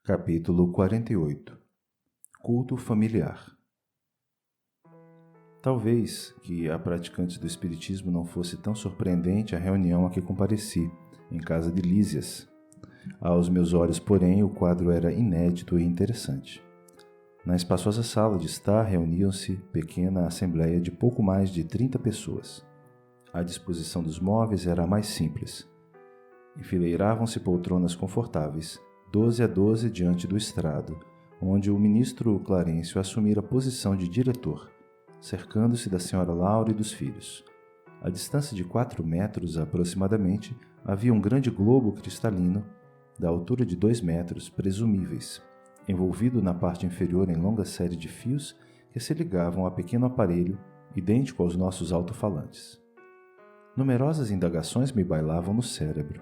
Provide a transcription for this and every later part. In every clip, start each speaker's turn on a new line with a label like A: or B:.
A: Capítulo 48. Culto familiar. Talvez que a praticante do espiritismo não fosse tão surpreendente a reunião a que compareci, em casa de Lísias. Aos meus olhos, porém, o quadro era inédito e interessante. Na espaçosa sala de estar reuniam-se pequena assembleia de pouco mais de 30 pessoas. A disposição dos móveis era a mais simples. Enfileiravam-se poltronas confortáveis, 12 a 12 diante do estrado, onde o ministro Clarencio assumira a posição de diretor, cercando-se da senhora Laura e dos filhos. À distância de 4 metros aproximadamente, havia um grande globo cristalino, da altura de 2 metros, presumíveis, envolvido na parte inferior em longa série de fios que se ligavam a pequeno aparelho idêntico aos nossos alto-falantes. Numerosas indagações me bailavam no cérebro.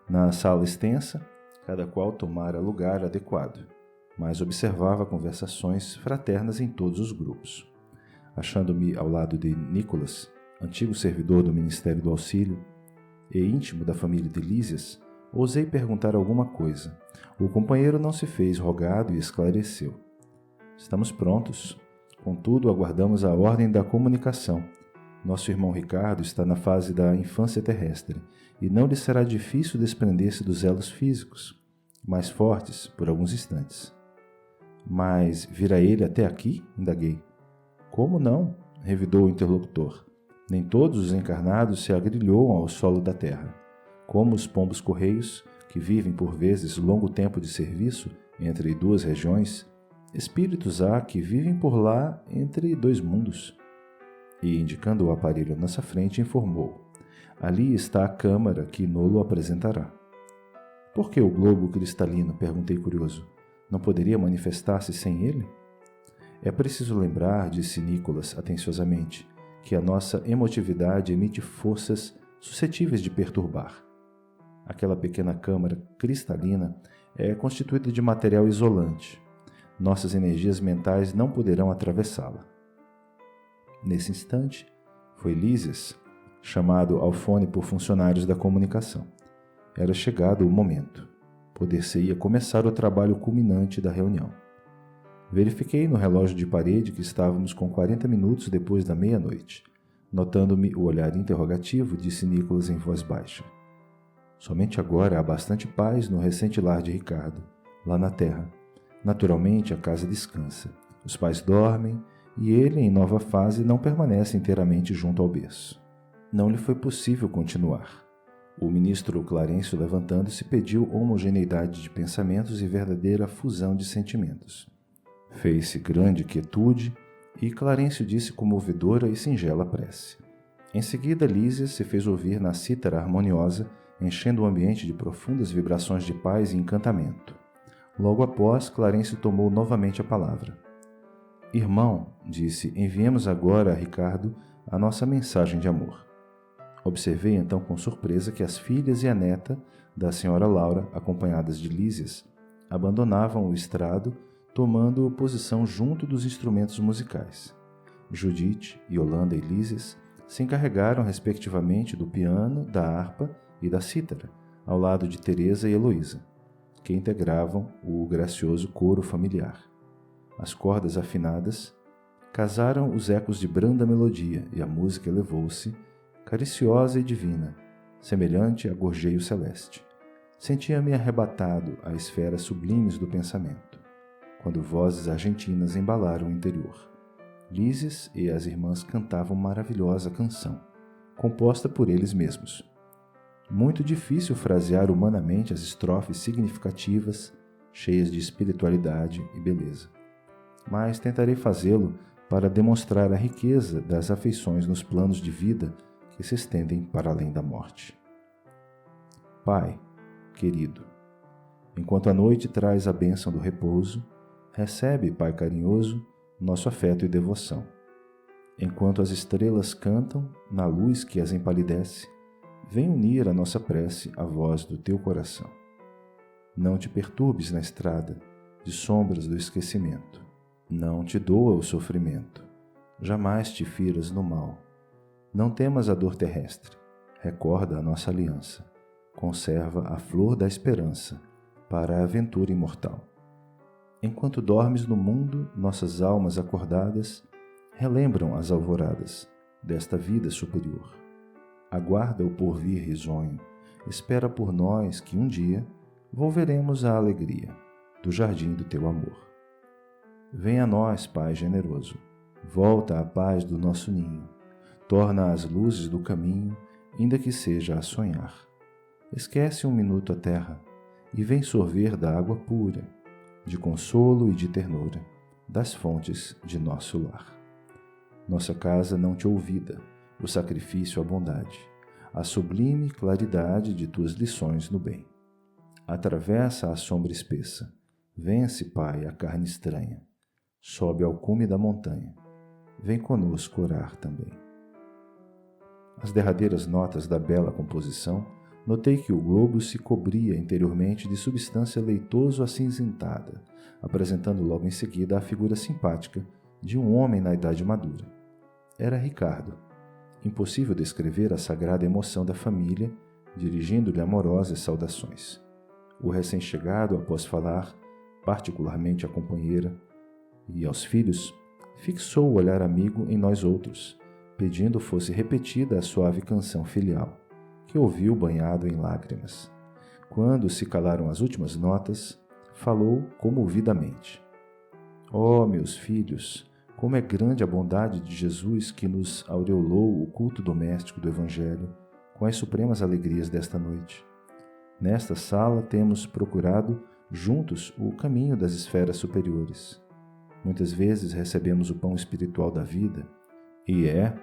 A: Na sala extensa, cada qual tomara lugar adequado, mas observava conversações fraternas em todos os grupos. Achando-me ao lado de Nicolas, antigo servidor do Ministério do Auxílio e íntimo da família de Lísias, ousei perguntar alguma coisa. O companheiro não se fez rogado e esclareceu. Estamos prontos. Contudo, aguardamos a ordem da comunicação. Nosso irmão Ricardo está na fase da infância terrestre e não lhe será difícil desprender-se dos elos físicos, mais fortes, por alguns instantes. Mas virá ele até aqui? Indaguei. Como não? Revidou o interlocutor. Nem todos os encarnados se agrilhoam ao solo da terra. Como os pombos-correios, que vivem por vezes longo tempo de serviço entre 2 regiões, espíritos há que vivem por lá entre 2 mundos. E, indicando o aparelho à nossa frente, informou. Ali está a câmara que Nolo apresentará. Por que o globo cristalino? Perguntei curioso. Não poderia manifestar-se sem ele? É preciso lembrar, disse Nicolas atenciosamente, que a nossa emotividade emite forças suscetíveis de perturbar. Aquela pequena câmara cristalina é constituída de material isolante. Nossas energias mentais não poderão atravessá-la. Nesse instante, foi Lísias, chamado ao fone por funcionários da comunicação. Era chegado o momento. Poder-se-ia começar o trabalho culminante da reunião. Verifiquei no relógio de parede que estávamos com 40 minutos depois da meia-noite. Notando-me o olhar interrogativo, disse Nicolas em voz baixa. Somente agora há bastante paz no recente lar de Ricardo, lá na terra. Naturalmente a casa descansa. Os pais dormem e ele, em nova fase, não permanece inteiramente junto ao berço. Não lhe foi possível continuar. O ministro Clarencio, levantando-se, pediu homogeneidade de pensamentos e verdadeira fusão de sentimentos. Fez-se grande quietude e Clarencio disse comovedora e singela prece. Em seguida, Lísias se fez ouvir na cítara harmoniosa, enchendo o ambiente de profundas vibrações de paz e encantamento. Logo após, Clarencio tomou novamente a palavra. Irmão, disse, enviemos agora a Ricardo a nossa mensagem de amor. Observei então com surpresa que as filhas e a neta da senhora Laura, acompanhadas de Lísias, abandonavam o estrado, tomando posição junto dos instrumentos musicais. Judite, Yolanda e Lísias se encarregaram respectivamente do piano, da harpa e da cítara, ao lado de Teresa e Heloísa, que integravam o gracioso coro familiar. As cordas afinadas casaram os ecos de branda melodia e a música elevou-se, cariciosa e divina, semelhante a gorjeio celeste. Sentia-me arrebatado a esferas sublimes do pensamento, quando vozes argentinas embalaram o interior. Lísias e as irmãs cantavam maravilhosa canção, composta por eles mesmos. Muito difícil frasear humanamente as estrofes significativas, cheias de espiritualidade e beleza. Mas tentarei fazê-lo para demonstrar a riqueza das afeições nos planos de vida que se estendem para além da morte. Pai, querido, enquanto a noite traz a bênção do repouso, recebe, Pai carinhoso, nosso afeto e devoção. Enquanto as estrelas cantam, na luz que as empalidece, vem unir a nossa prece à voz do teu coração. Não te perturbes na estrada de sombras do esquecimento. Não te doa o sofrimento. Jamais te firas no mal. Não temas a dor terrestre. Recorda a nossa aliança. Conserva a flor da esperança. para a aventura imortal. Enquanto dormes no mundo, nossas almas acordadas relembram as alvoradas desta vida superior. Aguarda o porvir risonho, espera por nós que um dia volveremos à alegria do jardim do teu amor. Vem a nós, Pai generoso, volta a paz do nosso ninho, torna as luzes do caminho, ainda que seja a sonhar. Esquece um minuto a terra e vem sorver da água pura, de consolo e de ternura, das fontes de nosso lar. Nossa casa não te olvida, o sacrifício, a bondade, a sublime claridade de tuas lições no bem. Atravessa a sombra espessa, vence, Pai, a carne estranha, sobe ao cume da montanha, vem conosco orar também. As derradeiras notas da bela composição, notei que o globo se cobria interiormente de substância leitoso-acinzentada, apresentando logo em seguida a figura simpática de um homem na idade madura. Era Ricardo. Impossível descrever a sagrada emoção da família, dirigindo-lhe amorosas saudações. O recém-chegado, após falar, particularmente à companheira e aos filhos, fixou o olhar amigo em nós outros, pedindo fosse repetida a suave canção filial, que ouviu banhado em lágrimas. Quando se calaram as últimas notas, falou comovidamente. Ó, meus filhos, como é grande a bondade de Jesus que nos aureolou o culto doméstico do Evangelho com as supremas alegrias desta noite. Nesta sala temos procurado juntos o caminho das esferas superiores. Muitas vezes recebemos o pão espiritual da vida e é,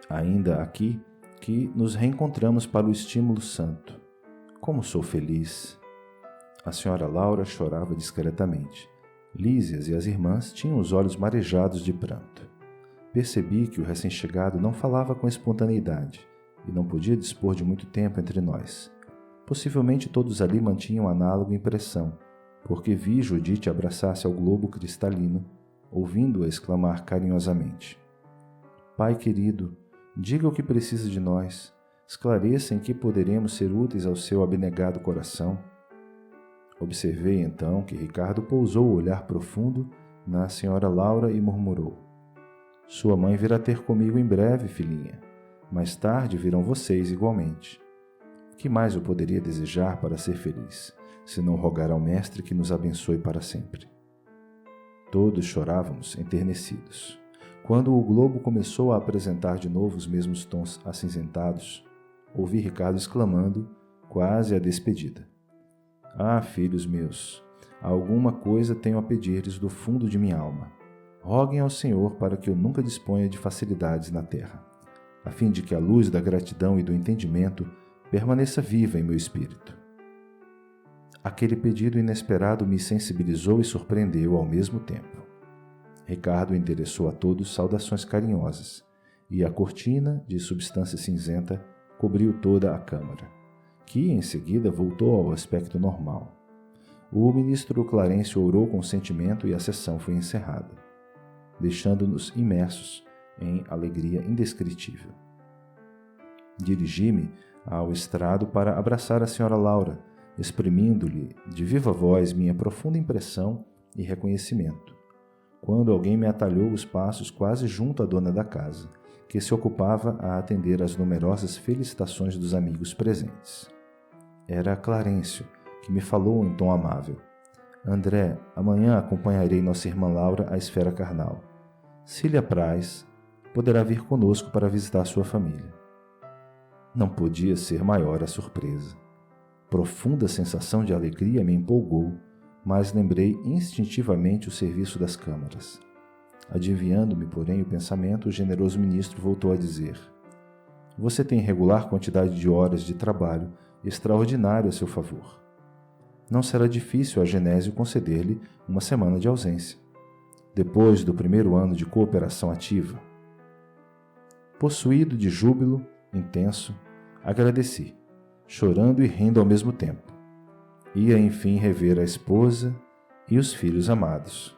A: ainda aqui, que nos reencontramos para o estímulo santo. Como sou feliz! A senhora Laura chorava discretamente. Lísias e as irmãs tinham os olhos marejados de pranto. Percebi que o recém-chegado não falava com espontaneidade e não podia dispor de muito tempo entre nós. Possivelmente todos ali mantinham análoga impressão, porque vi Judite abraçar-se ao globo cristalino, ouvindo-a exclamar carinhosamente. Pai querido, diga o que precisa de nós, esclareça em que poderemos ser úteis ao seu abnegado coração. Observei então que Ricardo pousou o olhar profundo na senhora Laura e murmurou. Sua mãe virá ter comigo em breve, filhinha. Mais tarde virão vocês igualmente. Que mais eu poderia desejar para ser feliz, se não rogar ao Mestre que nos abençoe para sempre? Todos chorávamos, enternecidos. Quando o globo começou a apresentar de novo os mesmos tons acinzentados, ouvi Ricardo exclamando, quase à despedida. Ah, filhos meus, alguma coisa tenho a pedir-lhes do fundo de minha alma. Roguem ao Senhor para que eu nunca disponha de facilidades na terra, a fim de que a luz da gratidão e do entendimento permaneça viva em meu espírito. Aquele pedido inesperado me sensibilizou e surpreendeu ao mesmo tempo. Ricardo endereçou a todos saudações carinhosas, e a cortina, de substância cinzenta, cobriu toda a câmara, que em seguida voltou ao aspecto normal. O ministro Clarencio orou com sentimento e a sessão foi encerrada, deixando-nos imersos em alegria indescritível. Dirigi-me ao estrado para abraçar a senhora Laura, exprimindo-lhe de viva voz minha profunda impressão e reconhecimento, quando alguém me atalhou os passos quase junto à dona da casa, que se ocupava a atender às numerosas felicitações dos amigos presentes. Era Clarencio, que me falou em tom amável. André, amanhã acompanharei nossa irmã Laura à esfera carnal. Se lhe apraz, poderá vir conosco para visitar sua família. Não podia ser maior a surpresa. Profunda sensação de alegria me empolgou, mas lembrei instintivamente o serviço das câmaras. Adivinhando-me, porém, o pensamento, o generoso ministro voltou a dizer: Você tem regular quantidade de horas de trabalho extraordinário a seu favor. Não será difícil a Genésio conceder-lhe uma semana de ausência, depois do primeiro ano de cooperação ativa. Possuído de júbilo intenso, agradeci, chorando e rindo ao mesmo tempo. Ia enfim rever a esposa e os filhos amados.